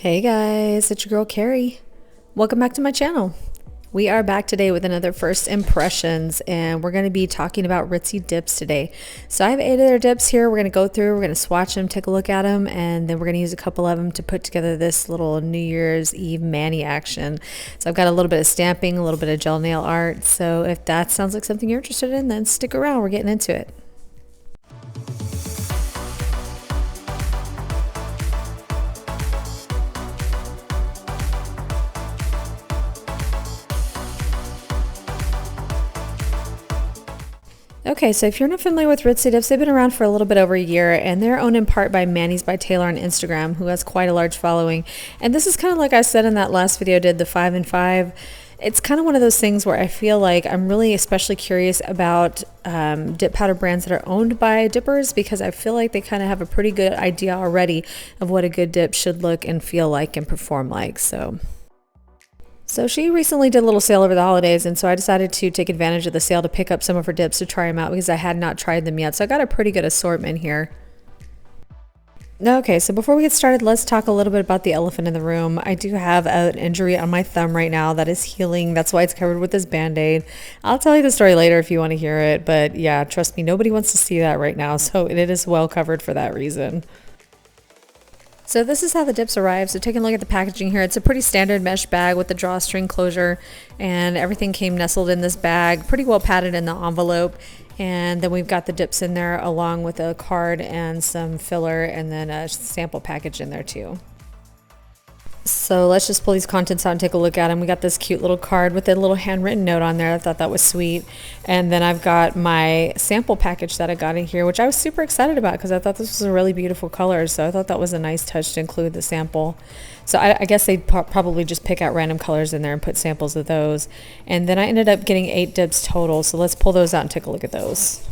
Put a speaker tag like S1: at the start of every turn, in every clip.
S1: Hey guys, it's your girl Carrie. Welcome back to my channel. We are back today with another first impressions and we're going to be talking about Ritzy Dips today. So I have 8 of their dips here. We're going to go through, we're going to swatch them, take a look at them, and then we're going to use a couple of them to put together this little New Year's Eve mani action. So I've got a little bit of stamping, a little bit of gel nail art. So if that sounds like something you're interested in, then stick around, we're getting into it. Okay, so if you're not familiar with Ritzy Dips, they've been around for a little bit over a year, and they're owned in part by Manis by Taylor on Instagram, who has quite a large following. And this is kind of like I said in that last video I did, the 5 and 5. It's kind of one of those things where I feel like I'm really especially curious about dip powder brands that are owned by dippers, because I feel like they kind of have a pretty good idea already of what a good dip should look and feel like and perform like. So she recently did a little sale over the holidays, and so I decided to take advantage of the sale to pick up some of her dips to try them out because I had not tried them yet. So I got a pretty good assortment here. Okay, so before we get started, let's talk a little bit about the elephant in the room. I do have an injury on my thumb right now that is healing. That's why it's covered with this Band-Aid. I'll tell you the story later if you want to hear it, but yeah, trust me, nobody wants to see that right now, so it is well covered for that reason. So this is how the dips arrive. So taking a look at the packaging here, it's a pretty standard mesh bag with the drawstring closure, and everything came nestled in this bag, pretty well padded in the envelope. And then we've got the dips in there along with a card and some filler, and then a sample package in there too. So let's just pull these contents out and take a look at them. We got this cute little card with a little handwritten note on there. I thought that was sweet. And then I've got my sample package that I got in here, which I was super excited about because I thought this was a really beautiful color. So I thought that was a nice touch to include the sample. So I guess they'd probably just pick out random colors in there and put samples of those. And then I ended up getting 8 dips total. So let's pull those out and take a look at those.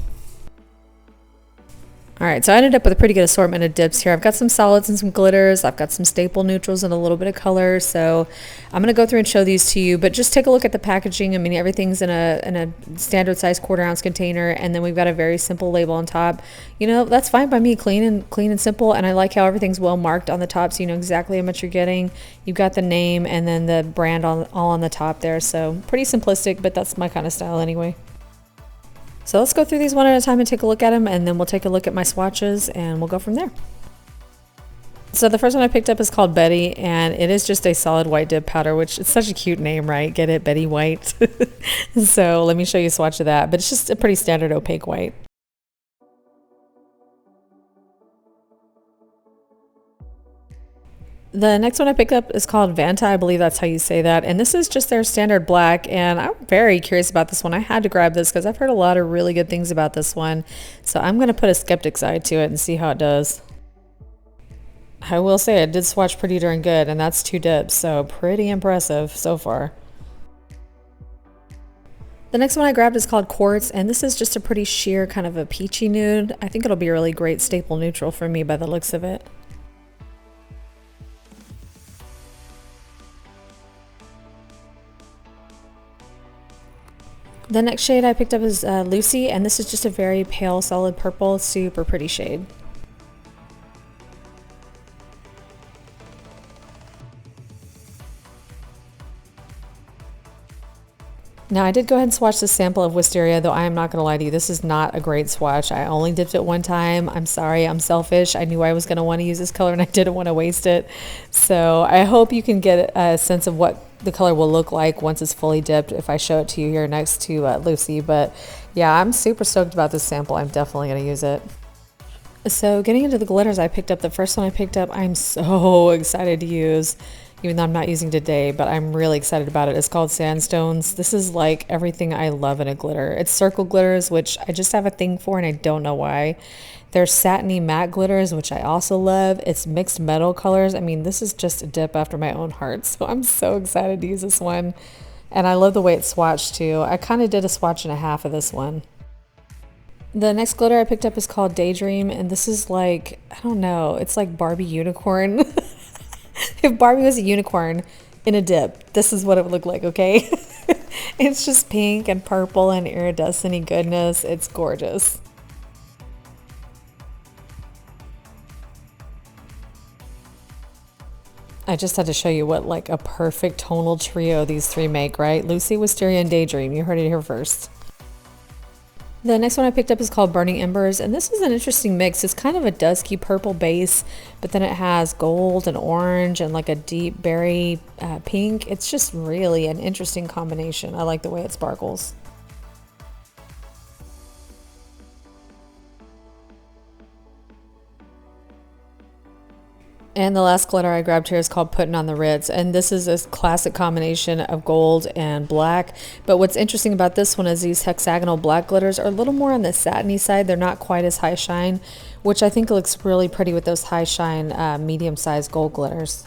S1: All right, so I ended up with a pretty good assortment of dips here. I've got some solids and some glitters. I've got some staple neutrals and a little bit of color. So I'm going to go through and show these to you, but just take a look at the packaging. I mean, everything's in a standard size 1/4 ounce container, and then we've got a very simple label on top. You know, that's fine by me, clean and simple, and I like how everything's well marked on the top so you know exactly how much you're getting. You've got the name and then the brand all on the top there. So pretty simplistic, but that's my kind of style anyway. So let's go through these one at a time and take a look at them, and then we'll take a look at my swatches and we'll go from there. So the first one I picked up is called Betty, and it is just a solid white dip powder, which is such a cute name, right? Get it, Betty White. So let me show you a swatch of that, but it's just a pretty standard opaque white. The next one I picked up is called Vanta. I believe that's how you say that. And this is just their standard black. And I'm very curious about this one. I had to grab this because I've heard a lot of really good things about this one. So I'm going to put a skeptic's eye to it and see how it does. I will say it did swatch pretty darn good, and that's 2 dips. So pretty impressive so far. The next one I grabbed is called Quartz, and this is just a pretty sheer kind of a peachy nude. I think it'll be a really great staple neutral for me by the looks of it. The next shade I picked up is Lucy, and this is just a very pale solid purple, super pretty shade. Now I did go ahead and swatch the sample of Wisteria, though I am not going to lie to you, this is not a great swatch. I only dipped it one time. I'm sorry, I'm selfish. I knew I was going to want to use this color and I didn't want to waste it. So I hope you can get a sense of what the color will look like once it's fully dipped if I show it to you here next to Lucy. But yeah, I'm super stoked about this sample. I'm definitely going to use it. So getting into the glitters I picked up, the first one I picked up, I'm so excited to use, even though I'm not using today, but I'm really excited about it. It's called Sandstones. This is like everything I love in a glitter. It's circle glitters, which I just have a thing for, and I don't know why. There's satiny matte glitters, which I also love. It's mixed metal colors. I mean, this is just a dip after my own heart, so I'm so excited to use this one. And I love the way it's swatched too. I kind of did a swatch and a half of this one. The next glitter I picked up is called Daydream, and this is like, I don't know, it's like Barbie unicorn. If Barbie was a unicorn in a dip, this is what it would look like, okay? It's just pink and purple and iridescent-y goodness. It's gorgeous. I just had to show you what like a perfect tonal trio these three make, right? Lucy, Wisteria, and Daydream. You heard it here first. The next one I picked up is called Burning Embers, and this is an interesting mix. It's kind of a dusky purple base, but then it has gold and orange and like a deep berry pink. It's just really an interesting combination. I like the way it sparkles. And the last glitter I grabbed here is called Puttin on the Ritz. And this is a classic combination of gold and black. But what's interesting about this one is these hexagonal black glitters are a little more on the satiny side. They're not quite as high shine, which I think looks really pretty with those high shine medium-sized gold glitters.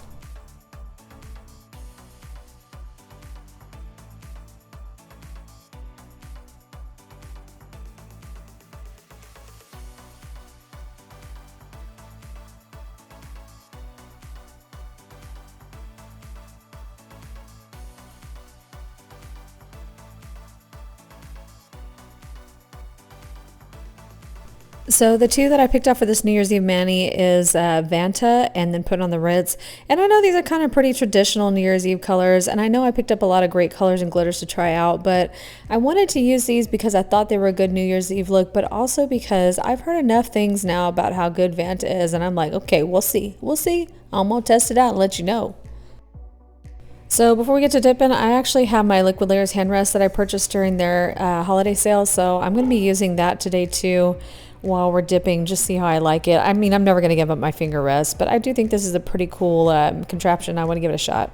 S1: So the two that I picked up for this New Year's Eve mani is Vanta and then Put on the Ritz. And I know these are kind of pretty traditional New Year's Eve colors, and I know I picked up a lot of great colors and glitters to try out, but I wanted to use these because I thought they were a good New Year's Eve look, but also because I've heard enough things now about how good Vanta is, and I'm like, okay, we'll see. We'll see. I'm going to test it out and let you know. So before we get to dipping, I actually have my Liquid Layers hand rest that I purchased during their holiday sale, so I'm going to be using that today too while we're dipping, just see how I like it. I mean, I'm never going to give up my finger rest, but I do think this is a pretty cool contraption. I want to give it a shot.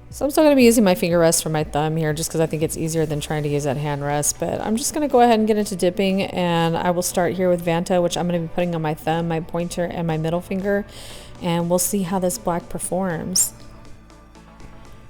S1: So I'm still going to be using my finger rest for my thumb here just because I think it's easier than trying to use that hand rest, but I'm just going to go ahead and get into dipping, and I will start here with Vanta, which I'm going to be putting on my thumb, my pointer, and my middle finger, and we'll see how this black performs.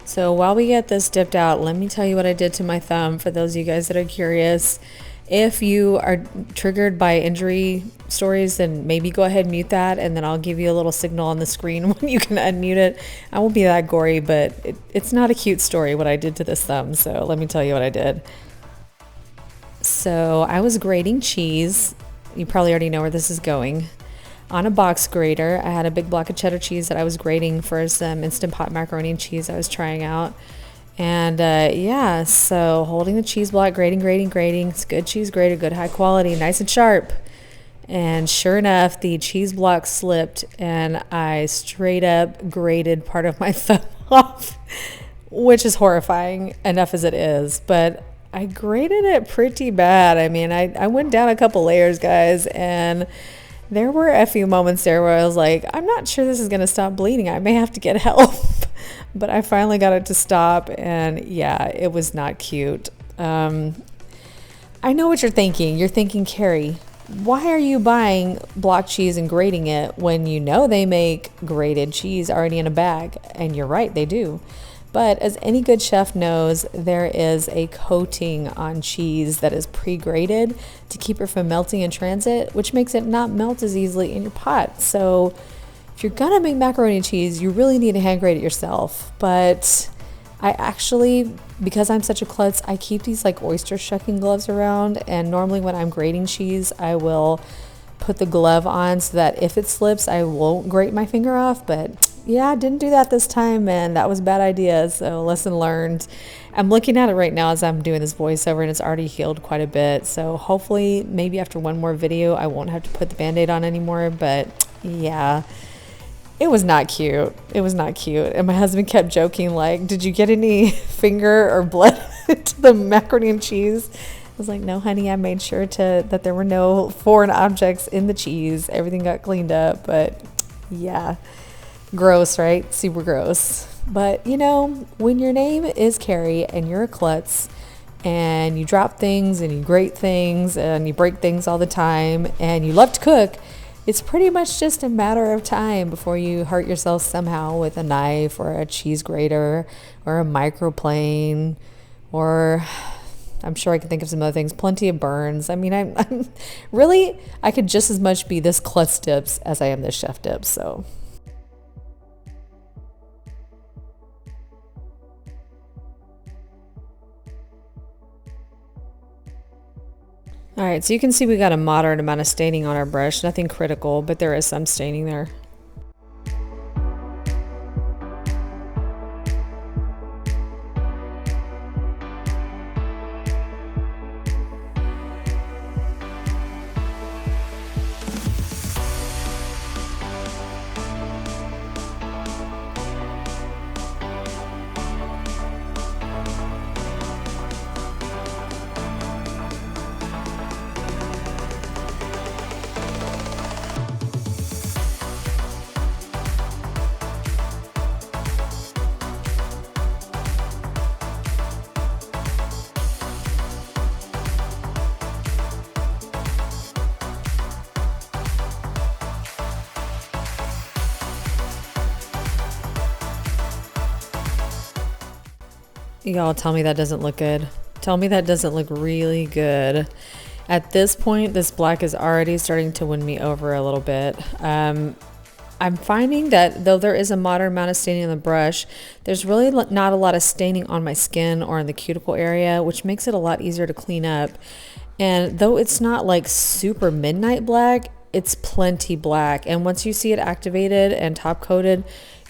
S1: So while we get this dipped out, let me tell you what I did to my thumb for those of you guys that are curious. If you are triggered by injury stories, then maybe go ahead and mute that, and then I'll give you a little signal on the screen when you can unmute it. I won't be that gory, but it's not a cute story what I did to this thumb, so let me tell you what I did. So I was grating cheese. You probably already know where this is going. On a box grater, I had a big block of cheddar cheese that I was grating for some Instant Pot macaroni and cheese I was trying out. And yeah, so holding the cheese block, grating. It's good cheese grater, good high quality, nice and sharp. And sure enough, the cheese block slipped and I straight up grated part of my thumb off, which is horrifying enough as it is. But I grated it pretty bad. I mean, I went down a couple layers, guys, and there were a few moments there where I was like, I'm not sure this is going to stop bleeding. I may have to get help. But I finally got it to stop, and yeah, it was not cute. I know what you're thinking. You're thinking, Carrie, why are you buying block cheese and grating it when you know they make grated cheese already in a bag? And you're right, they do. But as any good chef knows, there is a coating on cheese that is pre-grated to keep it from melting in transit, which makes it not melt as easily in your pot. So if you're gonna make macaroni and cheese, you really need to hand grate it yourself. But I actually, because I'm such a klutz, I keep these like oyster shucking gloves around, and normally when I'm grating cheese, I will put the glove on so that if it slips, I won't grate my finger off. But yeah, I didn't do that this time, and that was a bad idea, so lesson learned. I'm looking at it right now as I'm doing this voiceover, and it's already healed quite a bit, so hopefully maybe after one more video I won't have to put the band-aid on anymore. But yeah, it was not cute. It was not cute. And my husband kept joking, like, did you get any finger or blood to the macaroni and cheese? I was like, no, honey, I made sure that there were no foreign objects in the cheese. Everything got cleaned up. But yeah, gross, right? Super gross. But you know, when your name is Carrie and you're a klutz and you drop things and you grate things and you break things all the time and you love to cook, it's pretty much just a matter of time before you hurt yourself somehow with a knife or a cheese grater or a microplane, or I'm sure I can think of some other things, plenty of burns. I mean, I'm really, I could just as much be this klutz dips as I am this chef dips, so. All right, so you can see we got a moderate amount of staining on our brush, nothing critical, but there is some staining there. Y'all tell me that doesn't look good. Tell me that doesn't look really good. At this point, this black is already starting to win me over a little bit. I'm finding that though there is a moderate amount of staining on the brush, there's really not a lot of staining on my skin or in the cuticle area, which makes it a lot easier to clean up. And though it's not like super midnight black, it's plenty black. And once you see it activated and top coated,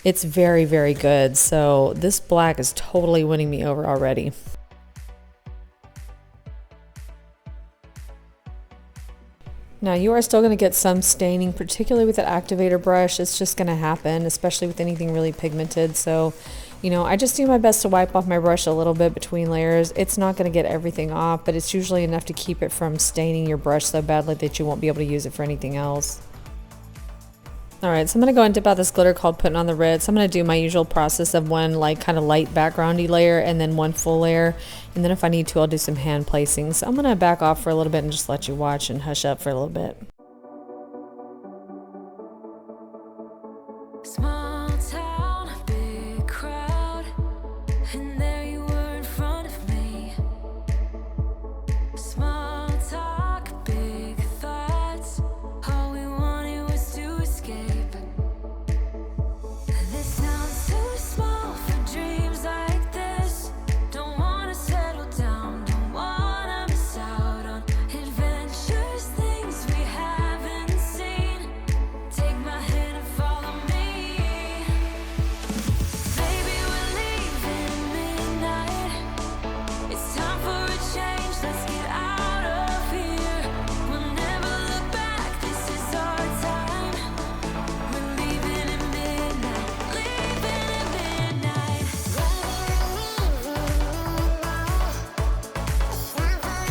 S1: it's very, very good. So this black is totally winning me over already. Now you are still going to get some staining, particularly with that activator brush. It's just going to happen, especially with anything really pigmented. So, you know, I just do my best to wipe off my brush a little bit between layers. It's not going to get everything off, but it's usually enough to keep it from staining your brush so badly that you won't be able to use it for anything else. Alright, so I'm going to go and dip out this glitter called Puttin on the Ritz. I'm going to do my usual process of one like kind of light backgroundy layer and then one full layer. And then if I need to, I'll do some hand placing. So I'm going to back off for a little bit and just let you watch and hush up for a little bit.
S2: Small town, big crowd, and there you were in front of me. Small talk, big thoughts, all we wanted was to escape. This sounds too small for dreams like this. Don't wanna settle down, don't wanna miss out on adventures, things we haven't seen. Take my hand and follow me. Baby, we're leaving midnight. It's time for a change, let's get out of here. We'll never look back, this is our time. We're leaving at midnight, leaving at midnight. It's time for a change,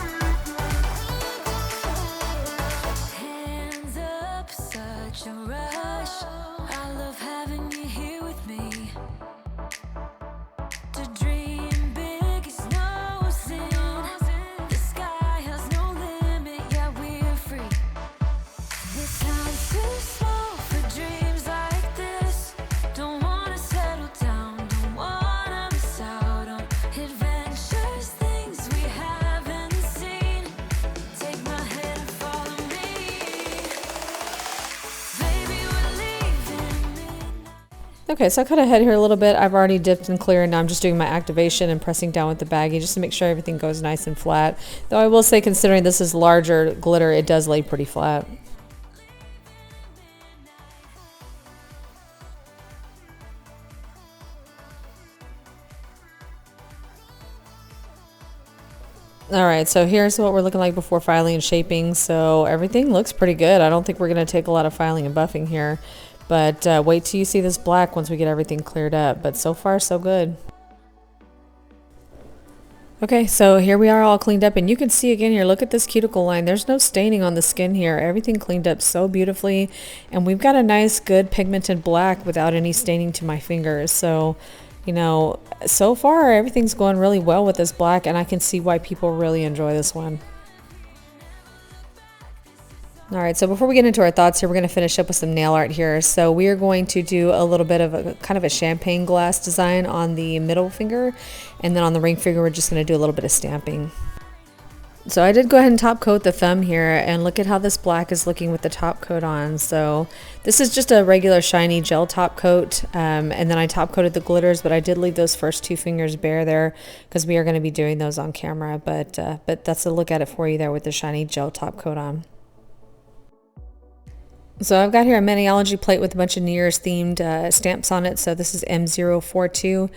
S2: let's get hands up, such a rush. I love having you here with me. To dream big is no sin. The sky has no limit, yeah, we're free. This sounds too small for dreams like this. Don't wanna settle down, don't wanna miss out on adventures, things we haven't seen. Take my hand and follow me. Baby, we're leaving midnight.
S1: Okay, so I cut ahead here a little bit. I've already dipped and cleared. Now I'm just doing my activation and pressing down with the baggie just to make sure everything goes nice and flat. Though I will say, considering this is larger glitter, it does lay pretty flat. Alright, so here's what we're looking like before filing and shaping. So everything looks pretty good. I don't think we're going to take a lot of filing and buffing here. But wait till you see this black once we get everything cleared up. But so far, so good. Okay, so here we are all cleaned up. And you can see again here, look at this cuticle line. There's no staining on the skin here. Everything cleaned up so beautifully. And we've got a nice, good pigmented black without any staining to my fingers. So, you know, so far everything's going really well with this black. And I can see why people really enjoy this one. All right, so before we get into our thoughts here, we're going to finish up with some nail art here. So we are going to do a little bit of a kind of a champagne glass design on the middle finger, and then on the ring finger, we're just going to do a little bit of stamping. So I did go ahead and top coat the thumb here, and look at how this black is looking with the top coat on. So this is just a regular shiny gel top coat, and then I top coated the glitters, but I did leave those first two fingers bare there because we are going to be doing those on camera. But that's a look at it for you there with the shiny gel top coat on. So I've got here a Maniology plate with a bunch of New Year's themed stamps on it. So this is M042.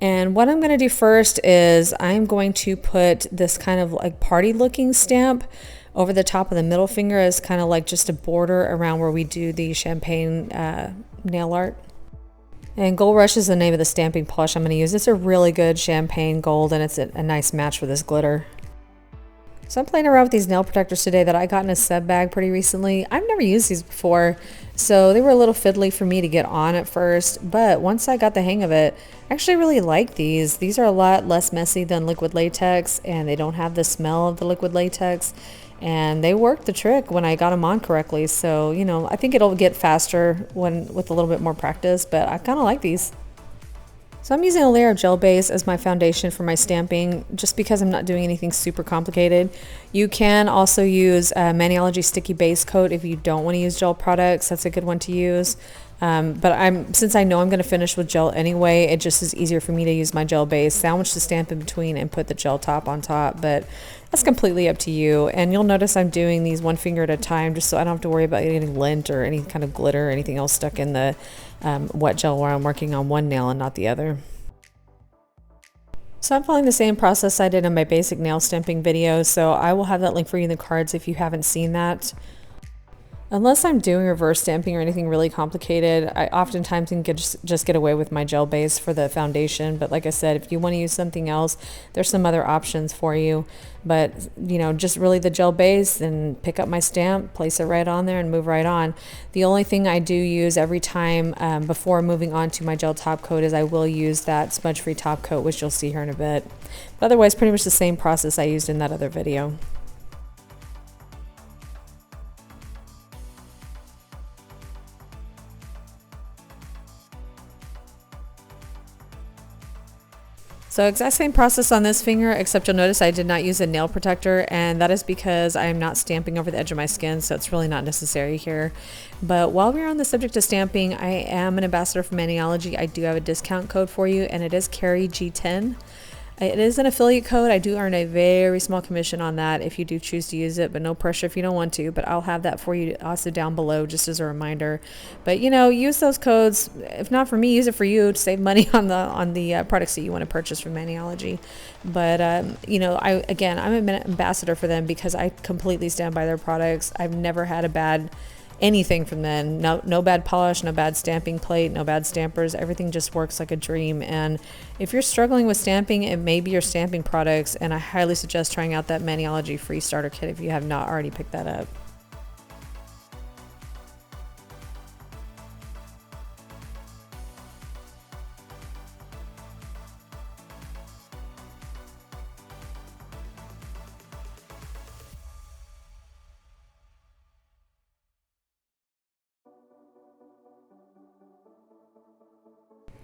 S1: And what I'm going to do first is I'm going to put this kind of like party looking stamp over the top of the middle finger as kind of like just a border around where we do the champagne nail art. And Gold Rush is the name of the stamping polish I'm going to use. It's a really good champagne gold, and it's a nice match for this glitter. So I'm playing around with these nail protectors today that I got in a sub bag pretty recently. I've never used these before, so they were a little fiddly for me to get on at first, but once I got the hang of it, I actually really like these. These are a lot less messy than liquid latex, and they don't have the smell of the liquid latex, and they worked the trick when I got them on correctly. So, you know, I think it'll get faster with a little bit more practice, but I kind of like these. So I'm using a layer of gel base as my foundation for my stamping, just because I'm not doing anything super complicated. You can also use Maniology Sticky Base Coat if you don't want to use gel products. That's a good one to use. But since I know I'm going to finish with gel anyway, it just is easier for me to use my gel base, sandwich the stamp in between, and put the gel top on top. But that's completely up to you. And you'll notice I'm doing these one finger at a time, just so I don't have to worry about getting lint or any kind of glitter or anything else stuck in the wet gel where I'm working on one nail and not the other. So I'm following the same process I did in my basic nail stamping video, so I will have that link for you in the cards if you haven't seen that. Unless I'm doing reverse stamping or anything really complicated, I oftentimes can just get away with my gel base for the foundation. But like I said, if you want to use something else, there's some other options for you. But, you know, just really the gel base, and pick up my stamp, place it right on there, and move right on. The only thing I do use every time before moving on to my gel top coat is I will use that smudge-free top coat, which you'll see here in a bit. But otherwise, pretty much the same process I used in that other video. So exact same process on this finger, except you'll notice I did not use a nail protector, and that is because I am not stamping over the edge of my skin, so it's really not necessary here. But while we're on the subject of stamping, I am an ambassador for Maniology. I do have a discount code for you, and it is Carrie G10. It is an affiliate code. I do earn a very small commission on that if you do choose to use it, but no pressure if you don't want to. But I'll have that for you also down below, just as a reminder. But you know, use those codes. If not for me, use it for you to save money on the products that you want to purchase from Maniology. But you know, I'm an ambassador for them because I completely stand by their products. I've never had a bad anything from them. No bad polish, no bad stamping plate, no bad stampers. Everything just works like a dream. And if you're struggling with stamping, it may be your stamping products, and I highly suggest trying out that Maniology free starter kit if you have not already picked that up.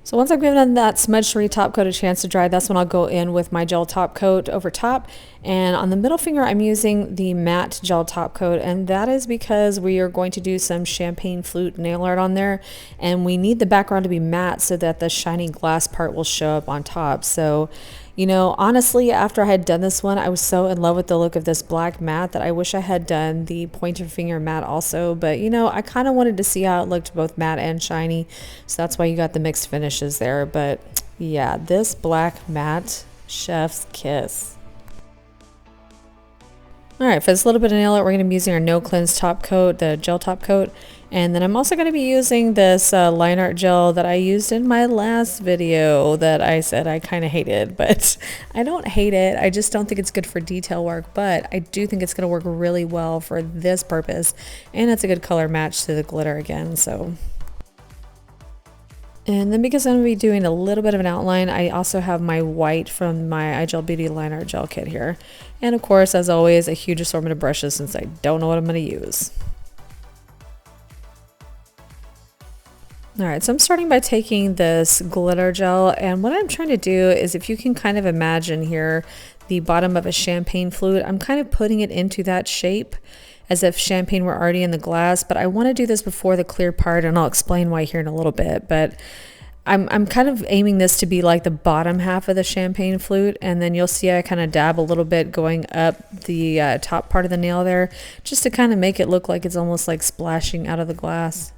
S1: So once I've given that smudge-free top coat a chance to dry, that's when I'll go in with my gel top coat over top. And on the middle finger, I'm using the matte gel top coat, and that is because we are going to do some champagne flute nail art on there, and we need the background to be matte so that the shiny glass part will show up on top. So, you know, honestly, after I had done this one, I was so in love with the look of this black matte that I wish I had done the pointer finger matte also. But, you know, I kind of wanted to see how it looked both matte and shiny. So that's why you got the mixed finishes there. But yeah, this black matte, chef's kiss. All right, for this little bit of nail art, we're going to be using our No Cleanse top coat, the gel top coat. And then I'm also going to be using this line art gel that I used in my last video that I said I kind of hated, but I don't hate it. I just don't think it's good for detail work, but I do think it's going to work really well for this purpose. And it's a good color match to the glitter again, so. And then because I'm going to be doing a little bit of an outline, I also have my white from my iGel Beauty Line Art Gel Kit here. And of course, as always, a huge assortment of brushes since I don't know what I'm going to use. Alright, so I'm starting by taking this glitter gel, and what I'm trying to do is, if you can kind of imagine here the bottom of a champagne flute, I'm kind of putting it into that shape as if champagne were already in the glass, but I want to do this before the clear part, and I'll explain why here in a little bit. But I'm kind of aiming this to be like the bottom half of the champagne flute, and then you'll see I kind of dab a little bit going up the top part of the nail there, just to kind of make it look like it's almost like splashing out of the glass.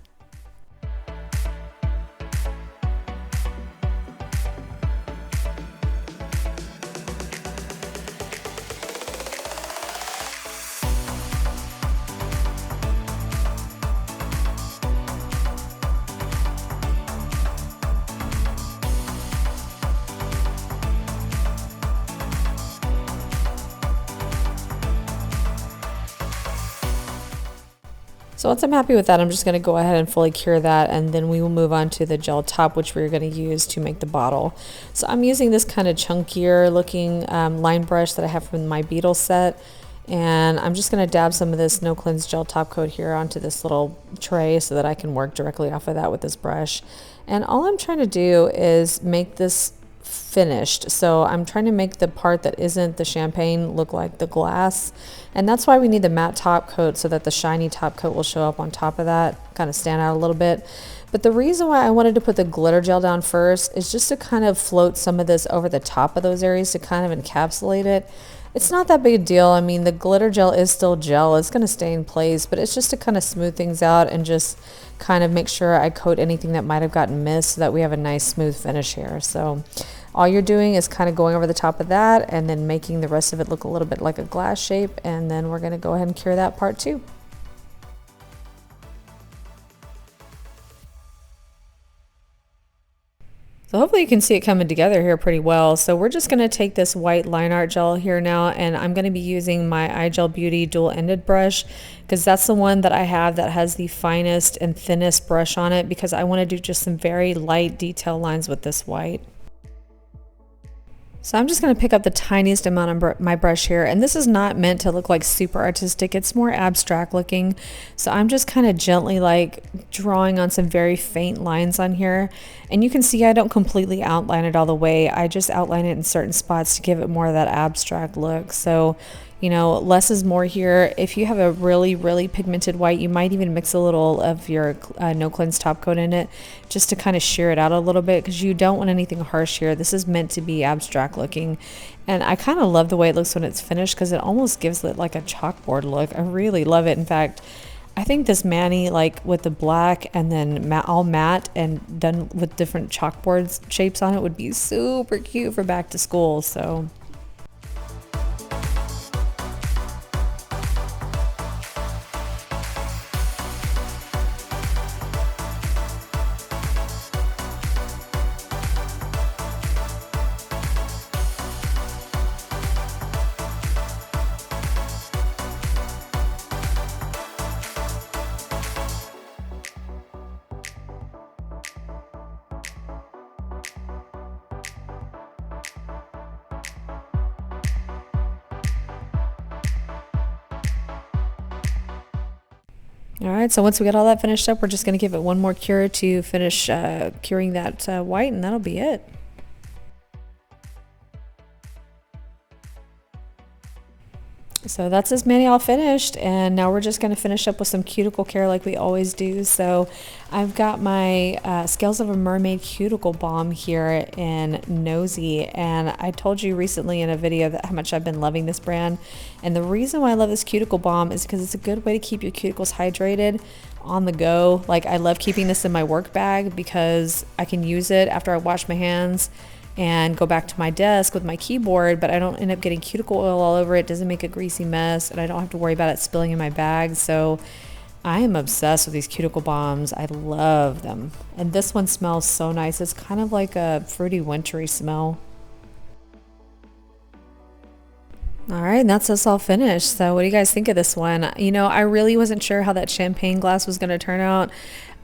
S1: So once I'm happy with that, I'm just going to go ahead and fully cure that, and then we will move on to the gel top, which we're going to use to make the bottle. So I'm using this kind of chunkier looking line brush that I have from my Beetle set, and I'm just going to dab some of this No Cleanse Gel Topcoat here onto this little tray so that I can work directly off of that with this brush. And all I'm trying to do is make this finished. So I'm trying to make the part that isn't the champagne look like the glass, and that's why we need the matte top coat, so that the shiny top coat will show up on top of that, kind of stand out a little bit. But the reason why I wanted to put the glitter gel down first is just to kind of float some of this over the top of those areas to kind of encapsulate it. It's not that big a deal. I mean, the glitter gel is still gel. It's going to stay in place, but it's just to kind of smooth things out and just kind of make sure I coat anything that might have gotten missed so that we have a nice smooth finish here. So all you're doing is kind of going over the top of that and then making the rest of it look a little bit like a glass shape, and then we're going to go ahead and cure that part too. So hopefully you can see it coming together here pretty well. So we're just going to take this white line art gel here now, and I'm going to be using my iGel Beauty dual-ended brush, because that's the one that I have that has the finest and thinnest brush on it, because I want to do just some very light detail lines with this white. So I'm just going to pick up the tiniest amount of my brush here, and this is not meant to look like super artistic, it's more abstract looking. So I'm just kind of gently like drawing on some very faint lines on here, and you can see I don't completely outline it all the way. I just outline it in certain spots to give it more of that abstract look. So you know, less is more here. If you have a really, really pigmented white, you might even mix a little of your No Cleanse top coat in it just to kind of sheer it out a little bit, because you don't want anything harsh here. This is meant to be abstract looking. And I kind of love the way it looks when it's finished, because it almost gives it like a chalkboard look. I really love it. In fact, I think this mani, like with the black and then all matte and done with different chalkboard shapes on it, would be super cute for back to school. So all right, so once we get all that finished up, we're just going to give it one more cure to finish curing that white, and that'll be it. So that's this mani all finished, and now we're just going to finish up with some cuticle care like we always do. So I've got my Scales of a Mermaid cuticle balm here in Nosy, and I told you recently in a video that how much I've been loving this brand. And the reason why I love this cuticle balm is because it's a good way to keep your cuticles hydrated on the go. Like, I love keeping this in my work bag because I can use it after I wash my hands and go back to my desk with my keyboard, but I don't end up getting cuticle oil all over it. Doesn't make a greasy mess, and I don't have to worry about it spilling in my bag. So I am obsessed with these cuticle balms. I love them. And this one smells so nice. It's kind of like a fruity wintry smell. All right, and that's us all finished. So what do you guys think of this one? You know, I really wasn't sure how that champagne glass was going to turn out.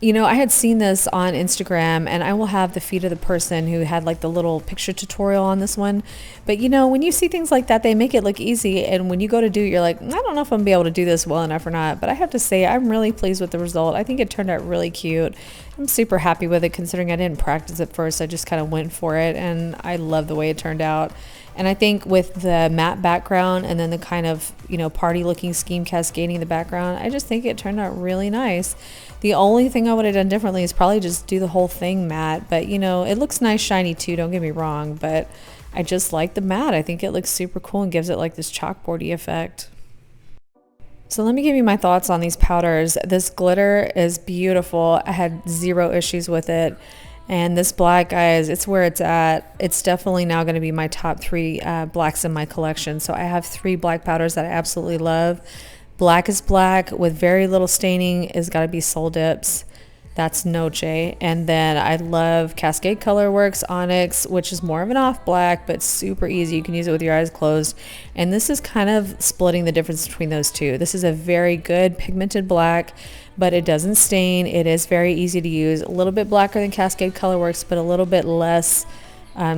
S1: You know, I had seen this on Instagram, and I will have the feed of the person who had like the little picture tutorial on this one. But you know, when you see things like that, they make it look easy, and when you go to do it, you're like, I don't know if I'm gonna be able to do this well enough or not. But I have to say, I'm really pleased with the result. I think it turned out really cute. I'm super happy with it, considering I didn't practice at first. I just kind of went for it, and I love the way it turned out. And I think with the matte background and then the kind of, you know, party looking scheme cascading in the background, I just think it turned out really nice. The only thing I would have done differently is probably just do the whole thing matte. But, you know, it looks nice shiny too, don't get me wrong. But I just like the matte. I think it looks super cool and gives it like this chalkboardy effect. So let me give you my thoughts on these powders. This glitter is beautiful. I had zero issues with it. And this black, guys, it's where it's at. It's definitely now going to be my top 3 blacks in my collection. So I have 3 black powders that I absolutely love. Black is black with very little staining is got to be Soul Dips. That's Noche. And then I love Cascade Colorworks Onyx, which is more of an off black, but super easy. You can use it with your eyes closed. And this is kind of splitting the difference between those two. This is a very good pigmented black, but it doesn't stain. It is very easy to use. A little bit blacker than Cascade Colorworks, but a little bit less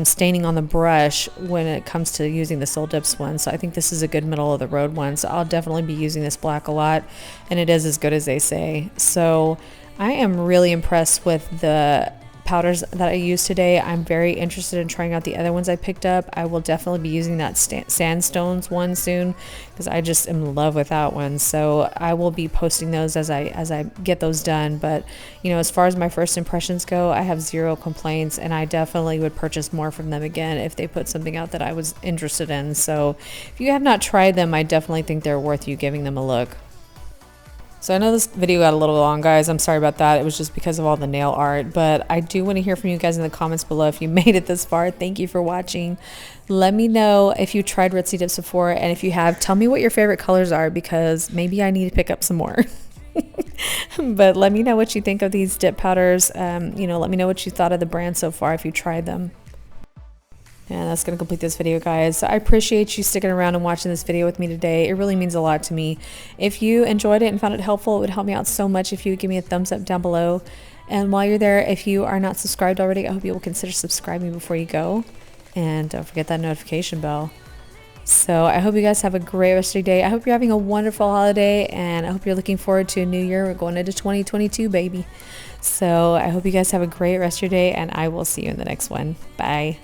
S1: staining on the brush when it comes to using the Soul Dips one. So I think this is a good middle of the road one. So I'll definitely be using this black a lot, and it is as good as they say. So I am really impressed with the powders that I used today. I'm very interested in trying out the other ones I picked up. I will definitely be using that Sandstones one soon because I just am in love with that one. So I will be posting those as I get those done. But you know, as far as my first impressions go, I have zero complaints, and I definitely would purchase more from them again if they put something out that I was interested in. So if you have not tried them, I definitely think they're worth you giving them a look. So I know this video got a little long, guys. I'm sorry about that. It was just because of all the nail art. But I do want to hear from you guys in the comments below if you made it this far. Thank you for watching. Let me know if you tried Ritzy Dips before. And if you have, tell me what your favorite colors are, because maybe I need to pick up some more. But let me know what you think of these dip powders. You know, let me know what you thought of the brand so far if you tried them. And that's going to complete this video, guys. So I appreciate you sticking around and watching this video with me today. It really means a lot to me. If you enjoyed it and found it helpful, it would help me out so much if you would give me a thumbs up down below. And while you're there, if you are not subscribed already, I hope you will consider subscribing before you go. And don't forget that notification bell. So I hope you guys have a great rest of your day. I hope you're having a wonderful holiday, and I hope you're looking forward to a new year. We're going into 2022, baby. So I hope you guys have a great rest of your day, and I will see you in the next one. Bye.